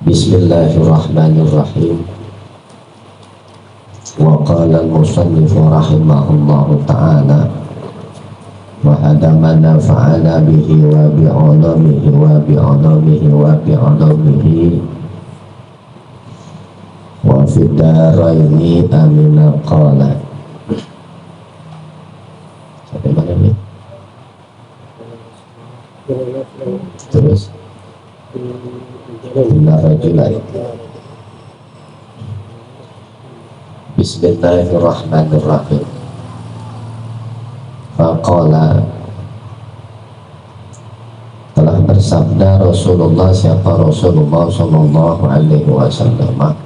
Bismillahirrahmanirrahim. Wa qala al-musannif rahimahullahu ta'ala wa hadamana fa'ala bihi wa bi'ulamihi wa bi'ulamihi wa bi'ulamihi wa fidaraini amina qala. Sampai mana ini? Terus Bismillahirrahmanirrahim. Faqala, telah bersabda Rasulullah, siapa Rasulullah sallallahu alaihi wasallam,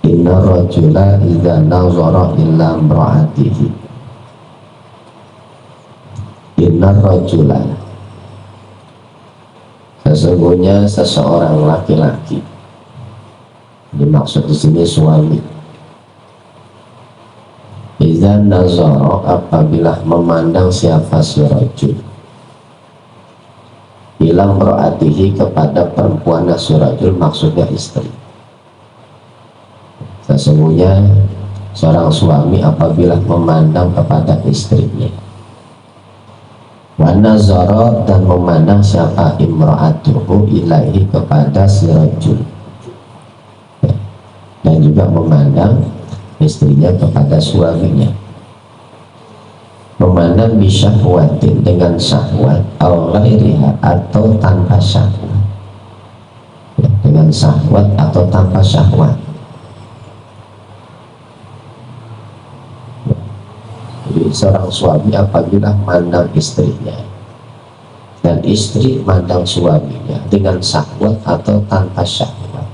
inna rajula idza nazara illa imra'atihi, inna rajula, sesungguhnya seseorang laki-laki, dimaksud di sini suami, idza nazara, apabila memandang siapa si rajul, ila imra'atihi, kepada perempuan si rajul, maksudnya istri. Sesungguhnya seorang suami apabila memandang kepada istrinya, wa nazara, dan memandang siapa imra'atuhu ilaihi, kepada si rajul, dan juga memandang istrinya kepada suaminya, memandang bisyahwatin, dengan syahwat, atau ghairiha, atau tanpa syahwat, dengan syahwat atau tanpa syahwat. Jadi seorang suami apabila mandang istrinya dan istri mandang suaminya dengan syahwat atau tanpa syahwat,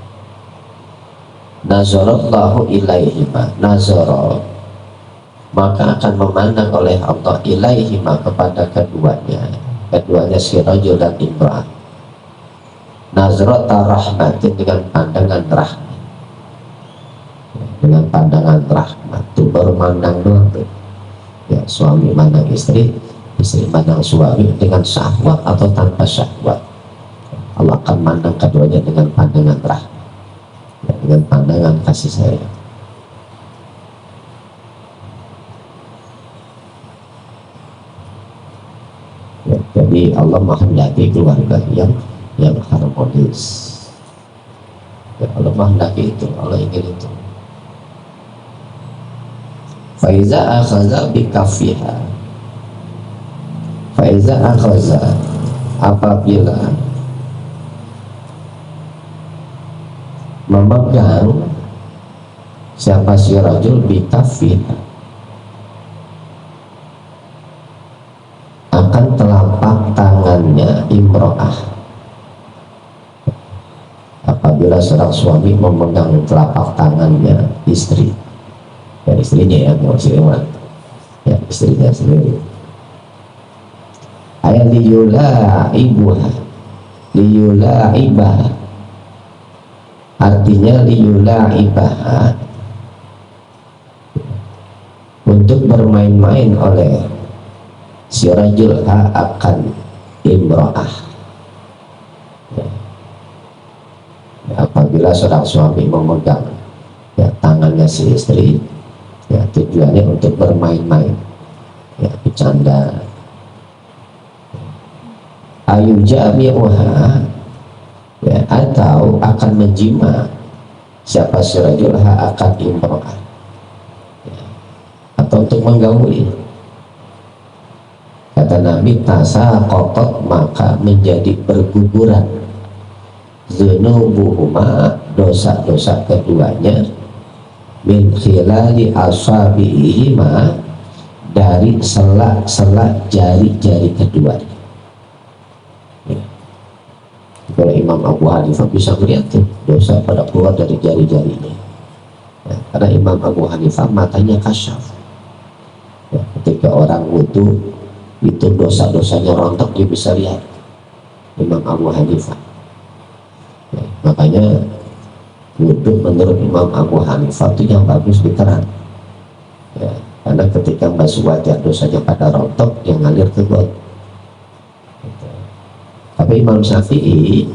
nazarallahu ilaihima, nazara, maka akan memandang oleh Allah ilaihima, kepada keduanya si rajul dan imra'ah, nazrata rahmatin, dengan pandangan rahmat, dengan pandangan rahmat. Itu baru mandang doang tuh. Ya, suami mandang istri, istri mandang suami, dengan syahwat atau tanpa syahwat, Allah akan mandang keduanya dengan pandangan rahmat, ya, dengan pandangan kasih sayang. Ya, jadi Allah menghendaki keluarga yang harmonis. Ya, Allah menghendaki itu, Allah ingin itu. Faiza akhaza bikafiha, faiza akhaza, apabila memegang siapa si rajul bikafiha, akan telapak tangannya imro'ah, apabila seorang suami memegang telapak tangannya istri, ya istrinya, ya maksudnya ya istrinya sendiri, ayat liyula'ibuha, liyula'ibah, artinya liyula'ibaha, untuk bermain-main oleh si rajul akan imro'ah, ya. Apabila seorang suami memegang, ya, tangannya si istri, ya, tujuannya untuk bermain-main, ya, bercanda, ayu jami'uha, ya, atau akan menjima siapa si rajul akan imro'ah, ya, atau untuk menggauli. Kata Nabi, tasaqatat, maka menjadi berguguran, dzunubuhuma, dosa-dosa keduanya, min khilali asabi'ihima, dari sela-sela jari-jari keduanya. Ya. Kalau Imam Abu Hanifah bisa melihat tuh dosa pada keluar dari jari-jarinya, ya, karena Imam Abu Hanifah matanya kasyaf, ya, ketika orang wudu itu dosa-dosanya rontok, dia bisa lihat. Imam Abu Hanifah, ya, makanya wudhu menurut Imam Abu Hanifah itu yang bagus diterang, ya, karena ketika basuh wajah dosanya pada rontok, yang ngalir ke got. Tapi Imam Syafi'i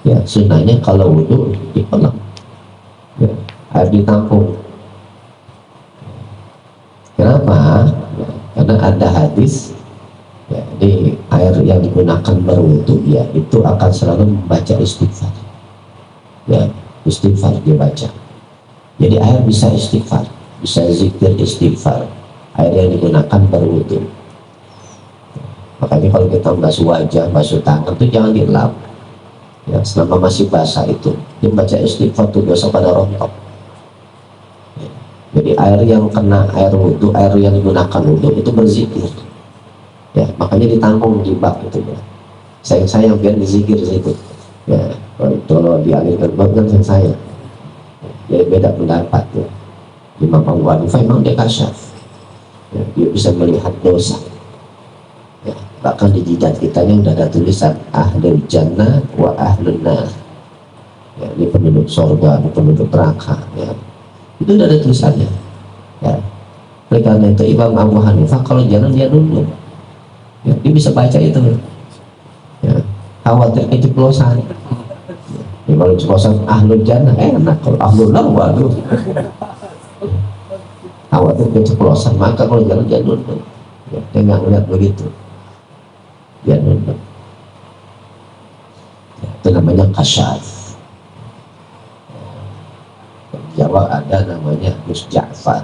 Ya, sunahnya kalau wudhu di kolam, ya, air ditampung. Kenapa? Ya, karena ada hadis, ya, di air yang digunakan berwudhu, ya, itu akan selalu membaca istighfar. Ya, istighfar dibaca. Jadi air bisa istighfar, bisa zikir istighfar. Air yang digunakan berwudhu. Makanya kalau kita basuh wajah, basuh tangan itu jangan dilap. Ya, selama masih basah itu, dibaca istighfar itu dosa pada rontok. Jadi air yang kena air wudhu, air yang digunakan wudhu itu berzikir. Ya, makanya ditampung di bak itu ya. Sayang biar dizikir situ. Ya, kalau dialirkan bak kan sayang. Jadi beda pendapat ya. Imam Abu Hanifah memang dia kasyaf. Ya, dia bisa melihat dosa. Ya, bahkan di jidat kitanya udah ada tulisan ahlul jannah wa ahlun nar. Ya, ini penduduk surga, ini penduduk neraka. Ya. Itu udah ada tulisannya. Ya. Oleh karena itu Imam Abu Hanifah kalau jalan dia nunduk. Ya, dia bisa baca itu. Ya. Khawatir keceplosan. Ya, kalau keceplosan ahlul jannah enak, kalau ahlul nar waduh. Khawatir keceplosan, maka kalau jalan dia nunduk. Ya, dia nggak melihat begitu. Dia nunduk. Ya, itu namanya kasyaf. Jawa ada namanya Gus Ja'far.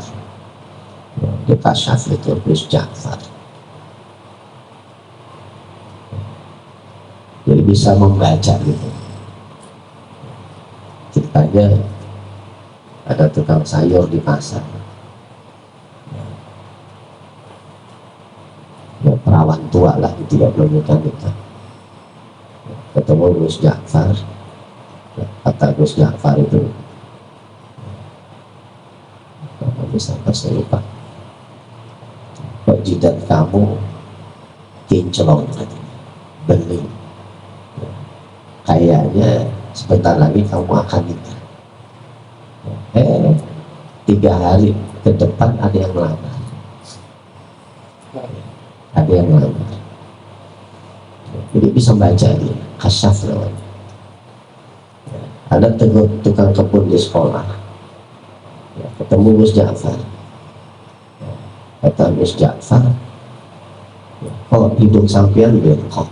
Ya, di kasyaf itu Gus Ja'far. Jadi bisa membaca gitu. Ceritanya ada tukang sayur di pasar. Ya, perawan tua lah gitu ya, belum nikah. Ketemu Gus Ja'far. Ya, kata Gus Ja'far itu, sampai saya lupa, kok jidat kamu kinclong, bening, kayaknya sebentar lagi kamu akan nikah. 3 hari ke depan ada yang melamar, jadi bisa baca dia kasyaf namanya. Ada tukang kebun di sekolah. Ya, ketemu Gus Ja'far. Ya, kata Gus Ja'far, ya, kok hidung sampean bengkok?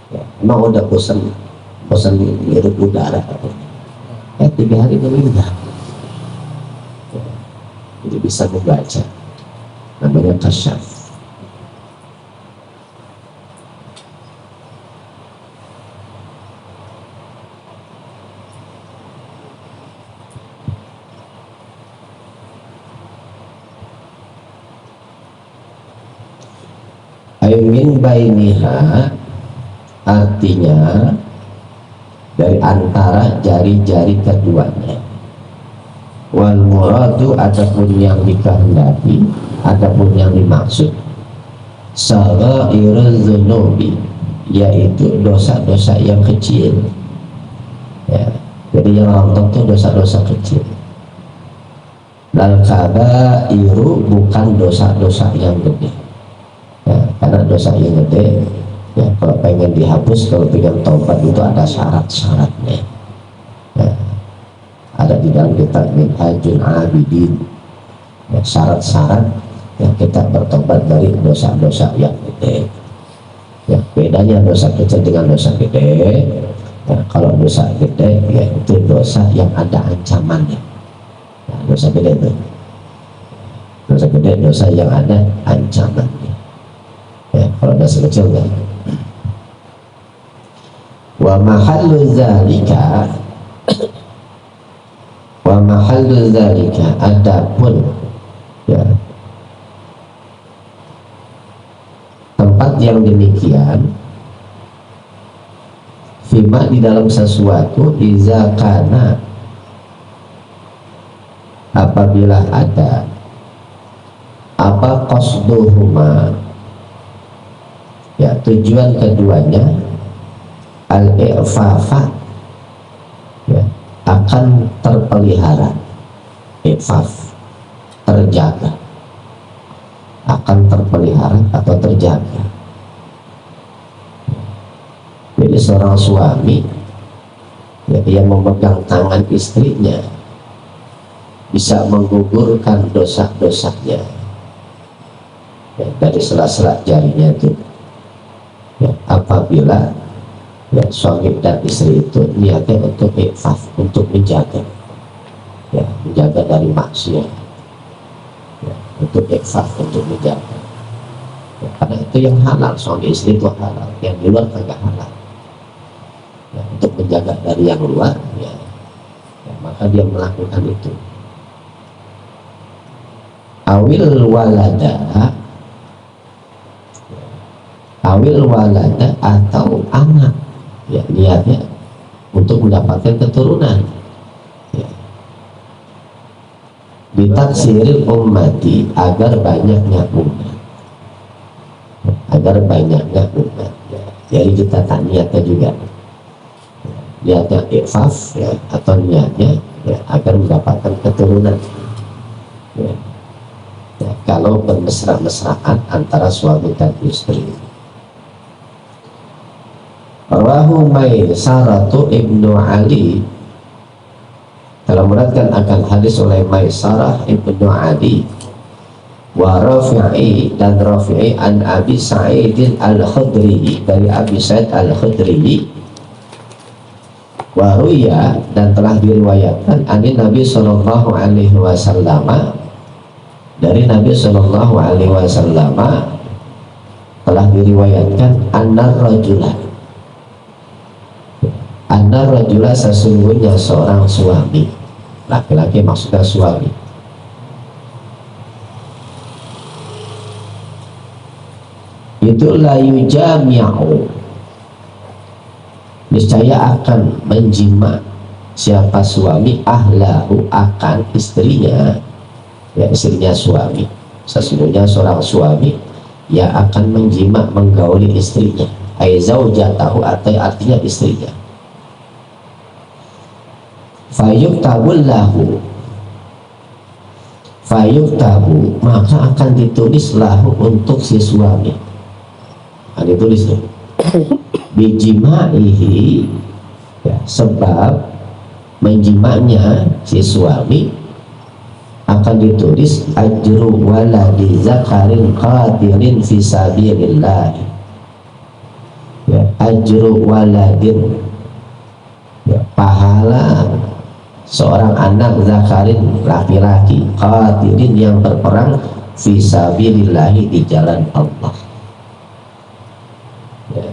Ya, emang udah bosan hirup udara? 3 hari meninggal. Ya, jadi bisa membaca, namanya kasyaf. Min bainiha, artinya dari antara jari-jari keduanya. Wal muradu, adapun yang dikehendaki, adapun yang dimaksud, saghairuz dzunubi, yaitu dosa-dosa yang kecil. Ya, jadi yang rontok itu dosa-dosa kecil. Dal kabairu, bukan dosa-dosa yang gede. Ya, karena dosa yang gede, ya, kalau pengen dihapus, kalau pengen taubat itu ada syarat-syaratnya. Ya, ada di dalam kitab Minhajul Abidin, ya, syarat-syarat yang kita bertobat dari dosa-dosa yang gede. Ya, bedanya dosa kecil dengan dosa gede. Ya, kalau dosa gede, ya, itu dosa yang ada ancamannya. Ya, dosa gede itu, dosa gede, dosa yang ada ancamannya. Ya, kalau dosa kecil enggak. Wa mahallu zalika, adapun, ya, tempat yang demikian, fima, di dalam sesuatu, iza kana, apabila ada, apa qasduhuma, ya, tujuan keduanya, al-i'fafa, ya, akan terpelihara, i'faf, terjaga, akan terpelihara atau terjaga. Jadi seorang suami ya, yang memegang tangan istrinya bisa menggugurkan dosa-dosanya ya, dari sela-sela jarinya itu ya, apabila ya, suami dan istri itu niatnya untuk ifaf, untuk menjaga ya, menjaga dari maksiat ya, untuk ifaf, untuk menjaga ya, karena itu yang halal, suami istri itu halal, yang di luar kagak halal ya, untuk menjaga dari yang luar ya, ya, maka dia melakukan itu. Awil walada atau anak ya, niatnya untuk mendapatkan keturunan ya. Ditaksiril ummati, agar banyaknya umat ya. Jadi kita tak niatnya juga ya, niatnya ifaf ya, atau niatnya ya, agar mendapatkan keturunan ya. Ya, kalau bermesra-mesraan antara suami dan istri. Rawahu Maisaratu ibnu Ali, telah meriwayatkan akan hadis oleh Maisarah ibnu Ali wa Rafi'i, dan Rafi'i an Abi Sa'id al-Khudri, dari Abi Sa'id al-Khudri, wa ruya, dan telah diriwayatkan ani Nabi sallallahu alaihi wasallam, dari Nabi sallallahu alaihi wasallam telah diriwayatkan annar rajula, sesungguhnya seorang suami, laki-laki maksudnya suami, itu la yujami'u, niscaya akan menjima siapa suami ahlahu, akan istrinya ya, istrinya suami, sesungguhnya seorang suami yang akan menjima, menggauli istrinya, ai zaujatahu, atau artinya istrinya. Fayuktabu, maka akan ditulis lahu, untuk si suami akan ditulis tuh bijima'ihi ya, sebab menjimanya si suami, akan ditulis ajru waladi zakarin qadirin fi sabilillah ya, ajru waladin ya, pahala seorang anak zakarin, laki-laki, qadirin, yang berperang fi sabilillah, di jalan Allah ya.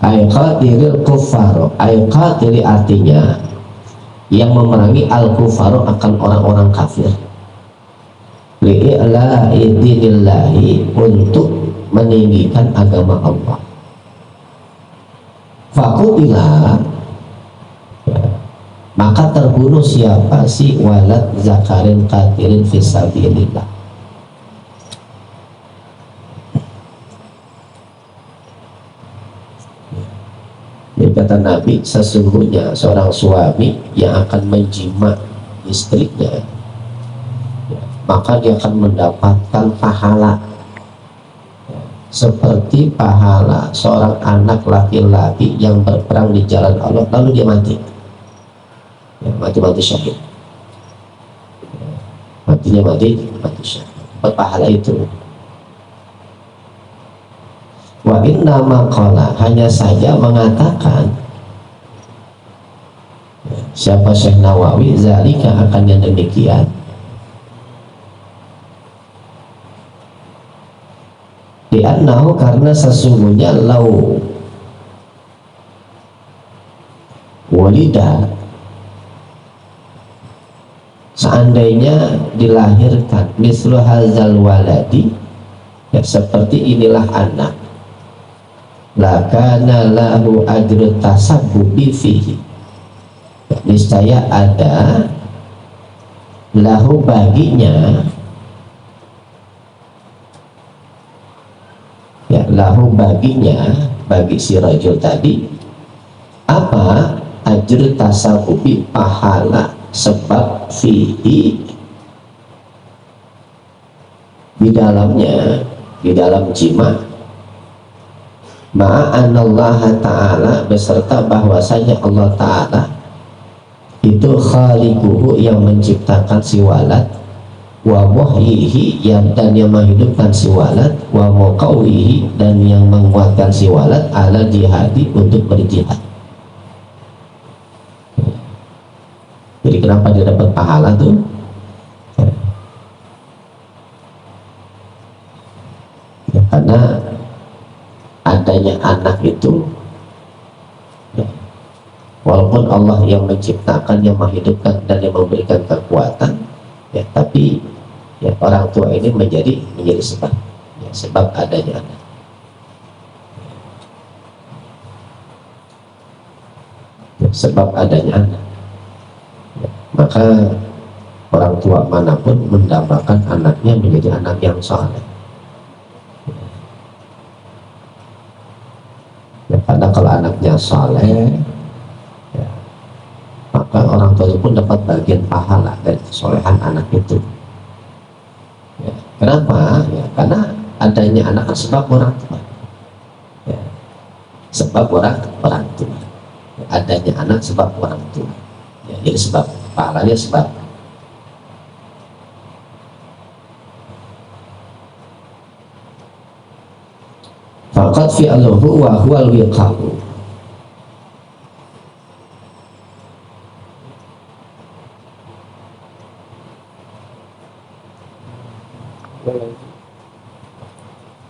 Qadiril kuffaro, qadiri artinya yang memerangi al-kuffaro, akan orang-orang kafir, li'i'la'i dinillahi, untuk meninggikan agama Allah. Fakutila ya, maka terbunuh siapa si walad zakarin qatirin fisabilillah. Jadi kata Nabi, sesungguhnya seorang suami yang akan menjima istrinya ya, maka dia akan mendapatkan pahala seperti pahala seorang anak laki-laki yang berperang di jalan Allah, lalu dia mati ya, mati syahid ya, matinya mati syahid, berpahala itu. Wa inna maqala, hanya saja mengatakan ya, siapa Syekh Nawawi, zalika, akan yang demikian, li'annahu, karena sesungguhnya lau walida, seandainya dilahirkan mislu hazal waladi ya, seperti inilah anak, lakana lahu ajrut tasabbubi fihi, niscaya ada lahu baginya ya, lahu baginya, bagi si rajul tadi, apa? Ajr tasawufi, pahala sebab fihi, di dalamnya, di dalam jima ma'anallaha ta'ala, beserta bahwasanya Allah ta'ala itu khaliquhu, yang menciptakan si walad, wa muhyihi, dan yang menghidupkan si walad, wa muqawwihi, dan yang menguatkan si walad, ala jihadi, untuk berjihad. Jadi kenapa dia dapat pahala tuh? Ya, karena adanya anak itu, ya, walaupun Allah yang menciptakan, yang menghidupkan, dan yang memberikan kekuatan, ya, tapi ya, orang tua ini menjadi sebab, ya, sebab adanya anak. Ya, sebab adanya anak. Ya, maka orang tua manapun mendambakan anaknya menjadi anak yang saleh. Ya, karena kalau anaknya saleh, ya, maka orang tua pun dapat bagian pahala dari kesolehan anak itu. Ya, kenapa? Ya, karena adanya anak kan sebab orang tua. Ya, sebab orang tua. Ya, adanya anak sebab orang tua. Ya, jadi sebab pahalanya sebab. Faqad fi'aluhu wa huwal wiqa'u.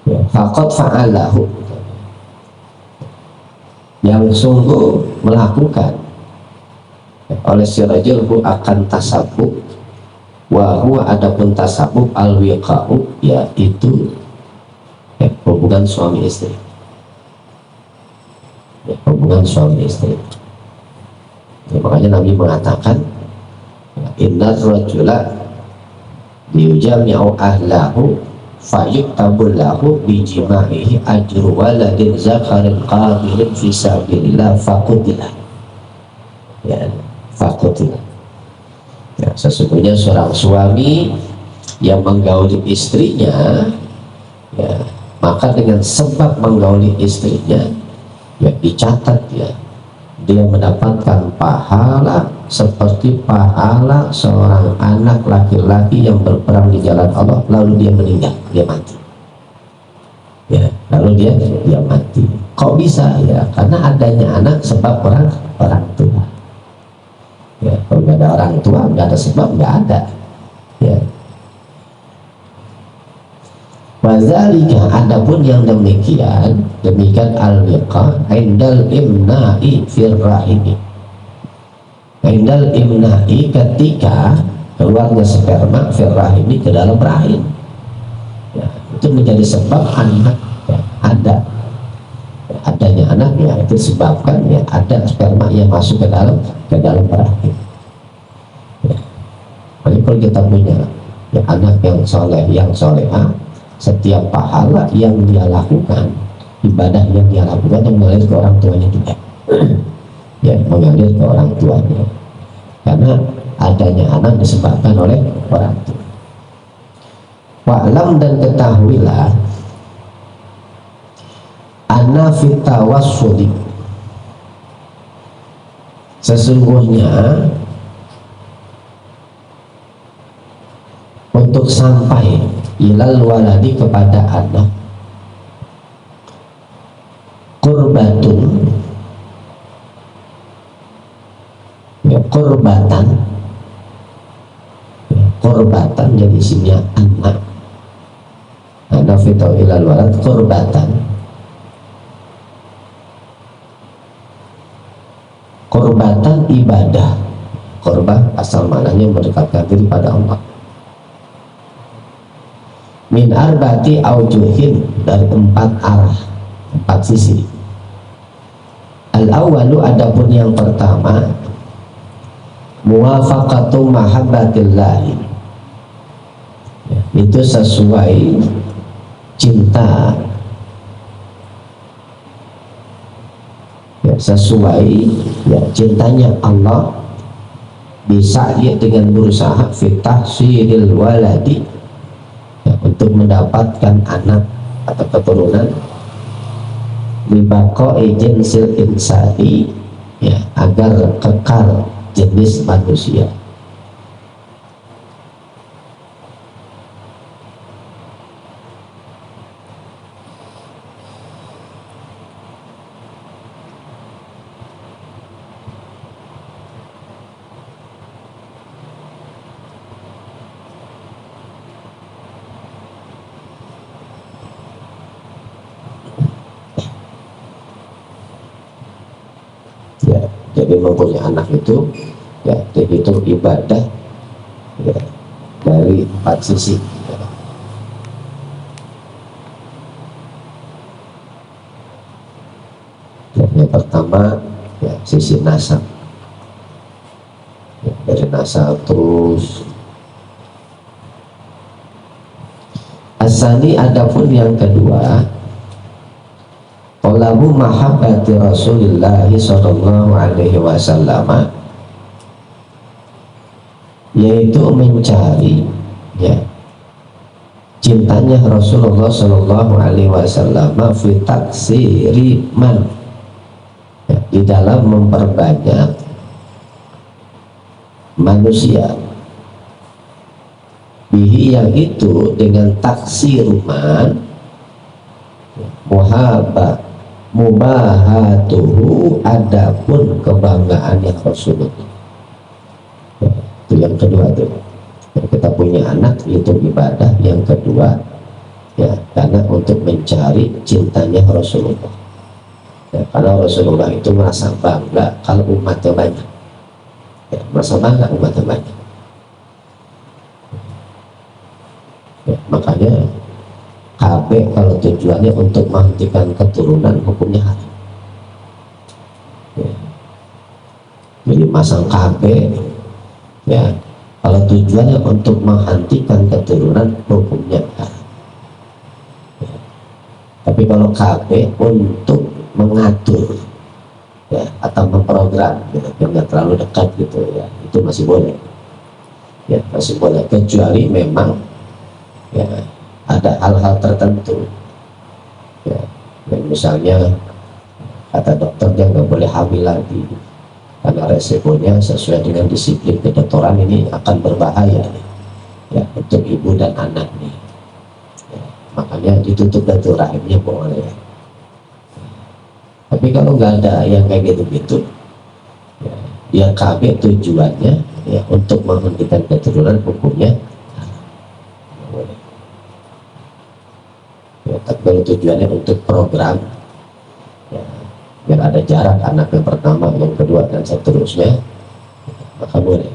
Ya, faqad fa'alahu, yang sungguh melakukan oleh si rajul hu akan tasabbuh, wa huwa, adapun tasabbuh, al wiqa'u, yaitu ya, hubungan suami istri. Ya, hubungan suami istri. Ya, makanya Nabi mengatakan, innar rajula liyujami'u ahlahu fayuktabu lahu bijima'ihi ajru waladin zakarin qabilin fi sabilillah faqutila. Ya, faqutila. Ya, sesungguhnya seorang suami yang menggauli istrinya, ya, maka dengan sebab menggauli istrinya, ya, dicatat, ya, dia mendapatkan pahala seperti pahala seorang anak laki-laki yang berperang di jalan Allah, lalu dia meninggal, dia mati. Ya, lalu dia mati. Kok bisa? Ya, karena adanya anak sebab orang tua. Ya, kalau nggak ada orang tua, nggak ada sebab, nggak ada. Ya. Wazalika, adapun yang demikian al-wiqa indal imna'i fir rahimi. Indal imna'i, ketika keluarnya sperma fir rahimi, ke dalam rahim. Ya, itu menjadi sebab anak, ya, ada. Ya, adanya anak, ya, itu sebabkan, ya, ada sperma yang masuk ke dalam rahim. Ya. Jadi kalau kita punya, ya, anak yang soleh, yang solehah, setiap pahala yang dia lakukan, ibadah yang dia lakukan, yang mengalir ke orang tuanya juga. Ya, mengalir ke orang tuanya, karena adanya anak disebabkan oleh orang tua. Wa'lam, dan ketahuilah, anna fitawassudi, sesungguhnya untuk sampai ilal waladi, kepada anak, qurbatun, ya, qurbatan, ya, qurbatan, jadi isinya anak. Ada fitau ilal walad, qurbatan, qurbatan ibadah. Qurban asal maknanya mendekatkan diri pada Allah. Min arba'ati aujuhin, dari 4 arah, 4 sisi. Al-awwalu, adapun yang pertama, muwafaqatu mahabbatillahi, ya, itu sesuai cinta, ya, sesuai, ya, cintanya Allah, bisa dia dengan berusaha fitahsiril waladi, ya, untuk mendapatkan anak atau keturunan, libaqa'i jinsil insani, ya, agar kekal jenis manusia. Ya, jadi mempunyai anak itu, ya, itu ibadah, ya, dari 4 sisi. Ya, yang pertama, ya, sisi nasab, ya, dari nasab terus. Asani, adapun yang kedua, talabu mahabbati Rasulillah sallallahu alaihi wasallam, yaitu mencari, ya, cintanya Rasulullah sallallahu alaihi wasallam fi taksiri man, ya, di dalam memperbanyak manusia, bihi, yang itu dengan taksir man, mubahatuhu, adapun kebanggaan yang Rasulullah. Ya, itu yang kedua tuh. Ya, kita punya anak itu ibadah yang kedua, ya, karena untuk mencari cintanya Rasulullah. Ya, karena Rasulullah itu merasa bangga kalau umatnya banyak. Ya, merasa bangga umatnya banyak. Ya, makanya KB kalau tujuannya untuk menghentikan keturunan, hukumnya haram. Ya. Jadi masang KB, ya, kalau tujuannya untuk menghentikan keturunan, hukumnya haram. Ya. Tapi kalau KB untuk mengatur, ya, atau memprogram, ya, biar nggak terlalu dekat gitu, ya, itu masih boleh. Ya, masih boleh, kecuali memang, ya, ada hal-hal tertentu, ya, yang misalnya kata dokter dia nggak boleh hamil lagi karena resikonya sesuai dengan disiplin kedokteran ini akan berbahaya, ya, untuk ibu dan anak nih, ya, makanya ditutup dari rahimnya boleh. Tapi kalau nggak ada yang kayak gitu-gitu, ya, dia KB tujuannya, ya, untuk menghentikan keturunan, hukumnya. Ya, tapi kalau tujuannya untuk program, ya, biar ada jarak anak yang pertama, yang kedua, dan seterusnya, maka boleh.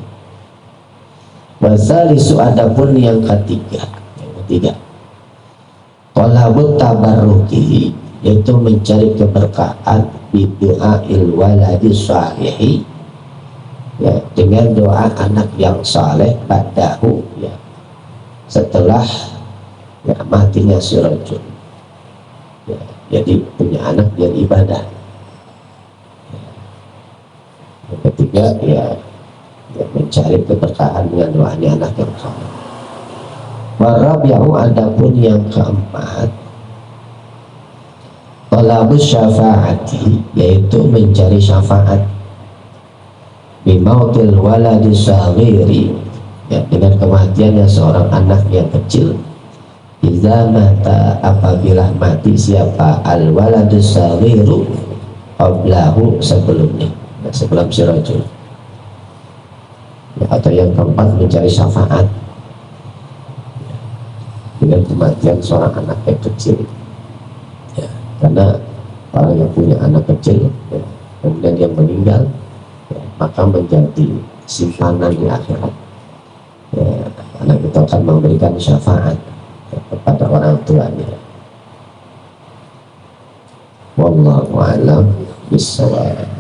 Wasalisu, adapun yang ketiga, talabut tabarruki, yaitu mencari keberkahan bidu'ail waladi salihi, ya, dengan doa anak yang saleh ba'dahu, ya, setelah, ya, matinya si rajul. Ya, jadi punya anak yang ibadah. Yang ketiga, ya, mencari keberkahan dengan doanya anak yang saleh. Warabi'u, adapun yang keempat, talabus syafaati, yaitu mencari syafaat bimautil waladi saghiri, ya, dengan kematiannya seorang anak yang kecil. Iza mata, apabila mati siapa al waladus saghiru qablahu, sebelumnya, ya, sebelum si rajul. Ya, atau yang keempat, mencari syafaat dengan kematian seorang anak yang kecil, ya, karena orang yang punya anak kecil, ya, kemudian dia meninggal, ya, maka menjadi simpanan di akhirat, ya, anak itu akan memberikan syafaat, ya, kepada orang tuanya. Wallahu a'lam bishawab.